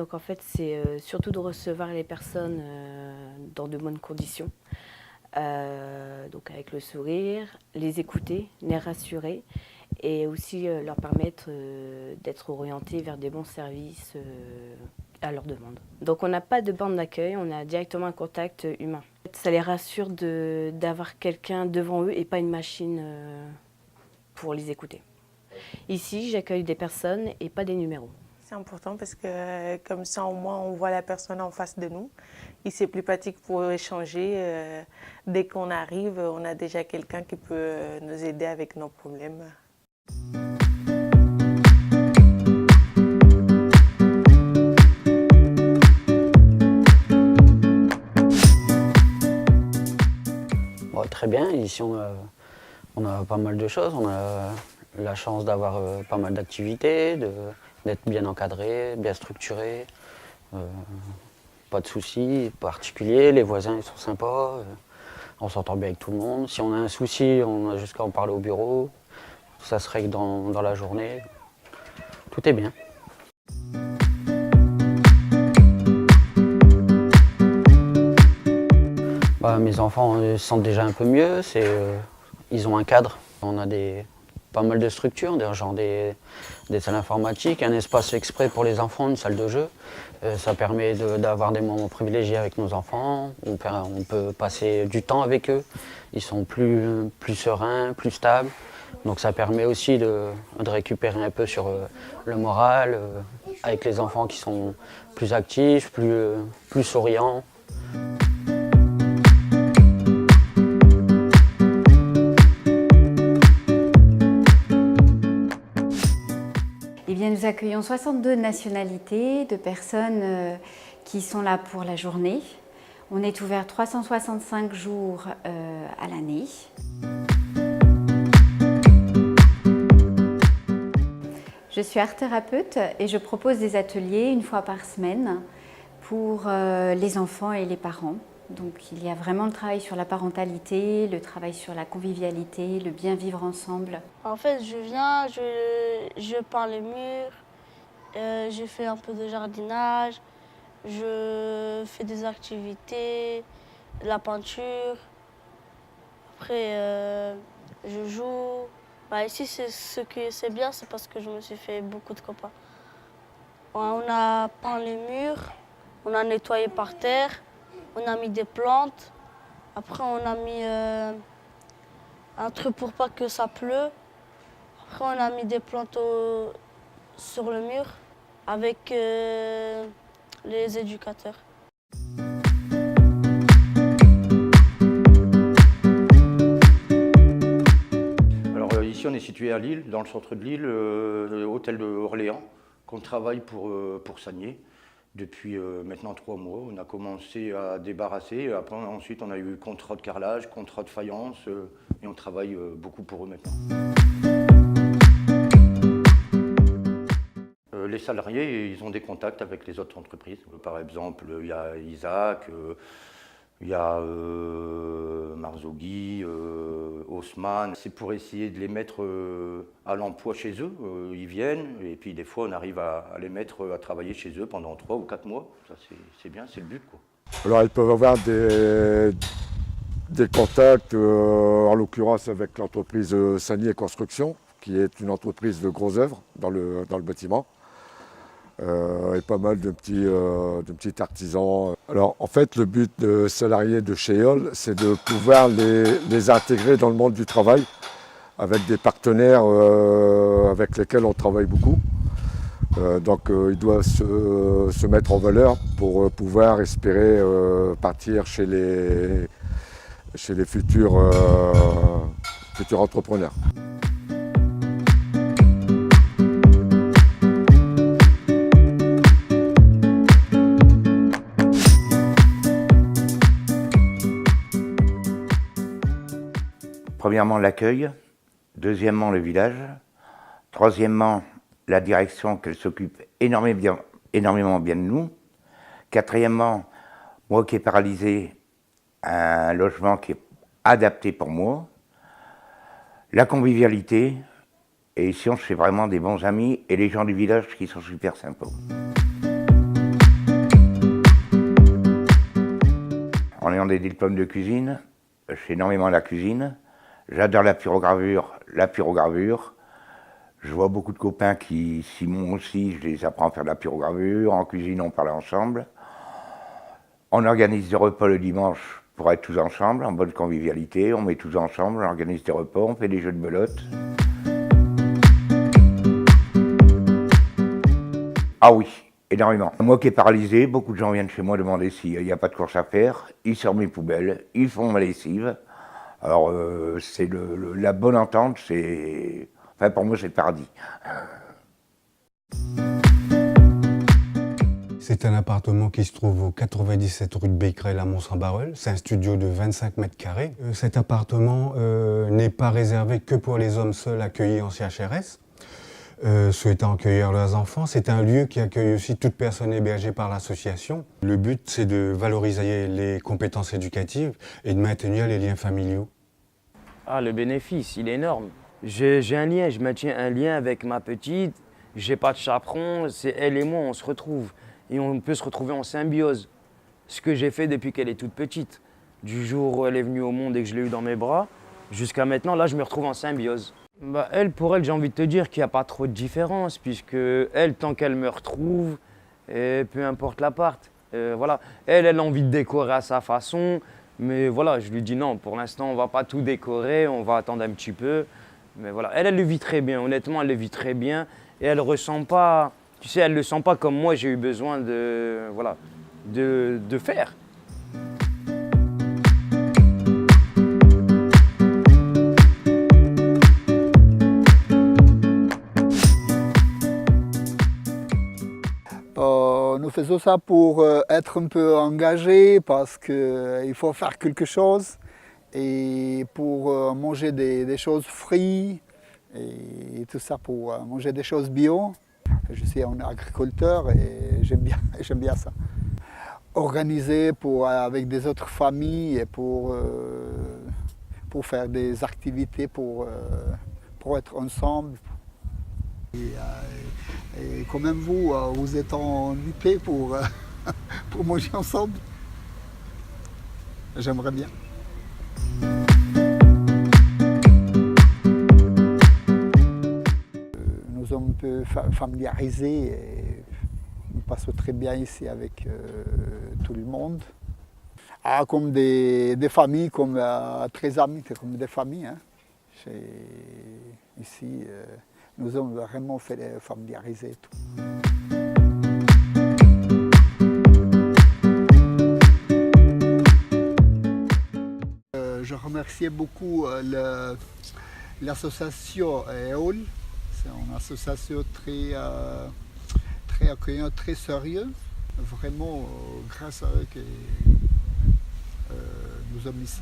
donc en fait, c'est surtout de recevoir les personnes dans de bonnes conditions. Donc avec le sourire, les écouter, les rassurer et aussi leur permettre d'être orientés vers des bons services à leur demande. Donc on n'a pas de bande d'accueil, on a directement un contact humain. Ça les rassure d'avoir quelqu'un devant eux et pas une machine pour les écouter. Ici, j'accueille des personnes et pas des numéros. C'est important parce que comme ça, au moins, on voit la personne en face de nous. Et c'est plus pratique pour échanger. Dès qu'on arrive, on a déjà quelqu'un qui peut nous aider avec nos problèmes. Bon, très bien, ici on a pas mal de choses. On a la chance d'avoir pas mal d'activités, d'être bien encadré, bien structuré. Pas de soucis particuliers, les voisins ils sont sympas, on s'entend bien avec tout le monde. Si on a un souci, on a jusqu'à en parler au bureau, ça se règle dans la journée. Tout est bien. Mes enfants se sentent déjà un peu mieux, ils ont un cadre. On a pas mal de structures, genre des salles informatiques, un espace exprès pour les enfants, une salle de jeu. Ça permet d'avoir des moments privilégiés avec nos enfants, on peut passer du temps avec eux, ils sont plus sereins, plus stables. Donc ça permet aussi de récupérer un peu sur le moral, avec les enfants qui sont plus actifs, plus souriants. Eh bien, nous accueillons 62 nationalités de personnes qui sont là pour la journée. On est ouvert 365 jours à l'année. Je suis art thérapeute et je propose des ateliers une fois par semaine pour les enfants et les parents. Donc il y a vraiment le travail sur la parentalité, le travail sur la convivialité, le bien vivre ensemble. En fait, je viens, je peins les murs, je fais un peu de jardinage, je fais des activités, de la peinture. Après, je joue. Ici, c'est bien, c'est parce que je me suis fait beaucoup de copains. On a peint les murs, on a nettoyé par terre. On a mis des plantes, après on a mis un truc pour pas que ça pleut. Après on a mis des plantes sur le mur avec les éducateurs. Alors ici on est situé à Lille, dans le centre de Lille, hôtel de Orléans, qu'on travaille pour Sagné. Depuis maintenant 3 mois, on a commencé à débarrasser. Après, ensuite, on a eu contrat de carrelage, contrat de faïence, et on travaille beaucoup pour eux maintenant. Les salariés, ils ont des contacts avec les autres entreprises. Par exemple, il y a Isaac, il y a Marzogui, Haussmann. C'est pour essayer de les mettre à l'emploi chez eux. Ils viennent et puis des fois on arrive à les mettre à travailler chez eux pendant 3 ou 4 mois. Ça c'est bien, c'est le but, quoi. Alors ils peuvent avoir des contacts, en l'occurrence avec l'entreprise Sagné Construction, qui est une entreprise de gros œuvres dans le bâtiment. Et pas mal de petits artisans. Alors en fait le but de salariés de chez Eole, c'est de pouvoir les intégrer dans le monde du travail avec des partenaires avec lesquels on travaille beaucoup. Donc ils doivent se mettre en valeur pour pouvoir espérer partir chez les futurs entrepreneurs. Premièrement, l'accueil. Deuxièmement, le village. Troisièmement, la direction, qu'elle s'occupe énormément bien de nous. Quatrièmement, moi qui est paralysé, un logement qui est adapté pour moi. La convivialité. Et ici, on se fait vraiment des bons amis et les gens du village qui sont super sympas. en ayant des diplômes de cuisine, je fais énormément la cuisine. J'adore la pyrogravure. Je vois beaucoup de copains qui s'y montent aussi, je les apprends à faire de la pyrogravure. En cuisine, on parle ensemble. On organise des repas le dimanche pour être tous ensemble, en bonne convivialité. On met tous ensemble, on organise des repas, on fait des jeux de belote. Ah oui, énormément. Moi qui est paralysé, beaucoup de gens viennent chez moi demander s'il n'y a pas de course à faire. Ils sortent mes poubelles, ils font ma lessive. Alors c'est la bonne entente, c'est... Enfin pour moi c'est le paradis. C'est un appartement qui se trouve au 97 rue de Becquerel à Mont-Saint-Barreul. C'est un studio de 25 mètres carrés. Cet appartement n'est pas réservé que pour les hommes seuls accueillis en CHRS. Souhaitant accueillir leurs enfants. C'est un lieu qui accueille aussi toute personne hébergée par l'association. Le but, c'est de valoriser les compétences éducatives et de maintenir les liens familiaux. Ah, le bénéfice, il est énorme. J'ai un lien, je maintiens un lien avec ma petite. J'ai pas de chaperon, c'est elle et moi, on se retrouve. Et on peut se retrouver en symbiose. Ce que j'ai fait depuis qu'elle est toute petite. Du jour où elle est venue au monde et que je l'ai eue dans mes bras, jusqu'à maintenant, là, je me retrouve en symbiose. Bah, pour elle, j'ai envie de te dire qu'il n'y a pas trop de différence, puisque elle, tant qu'elle me retrouve, et peu importe l'appart, voilà. Elle a envie de décorer à sa façon, mais voilà, je lui dis non, pour l'instant, on ne va pas tout décorer, on va attendre un petit peu. Mais voilà, elle le vit très bien, honnêtement, elle le vit très bien, et elle ressent pas, tu sais, elle le sent pas comme moi, j'ai eu besoin de, voilà, de faire. Nous faisons ça pour être un peu engagés parce qu'il faut faire quelque chose et pour manger des choses frites et tout ça pour manger des choses bio. Je suis un agriculteur et j'aime bien ça. Organiser avec des autres familles et pour faire des activités pour être ensemble. Et quand même vous êtes invités pour manger ensemble. J'aimerais bien. Nous sommes un peu familiarisés et nous passons très bien ici avec tout le monde. Ah, comme des familles, comme très amis, comme des familles. Hein. Ici, nous sommes vraiment familiarisés. Je remercie beaucoup l'association EOL. C'est une association très accueillante, très sérieuse. Vraiment, grâce à eux que nous sommes ici.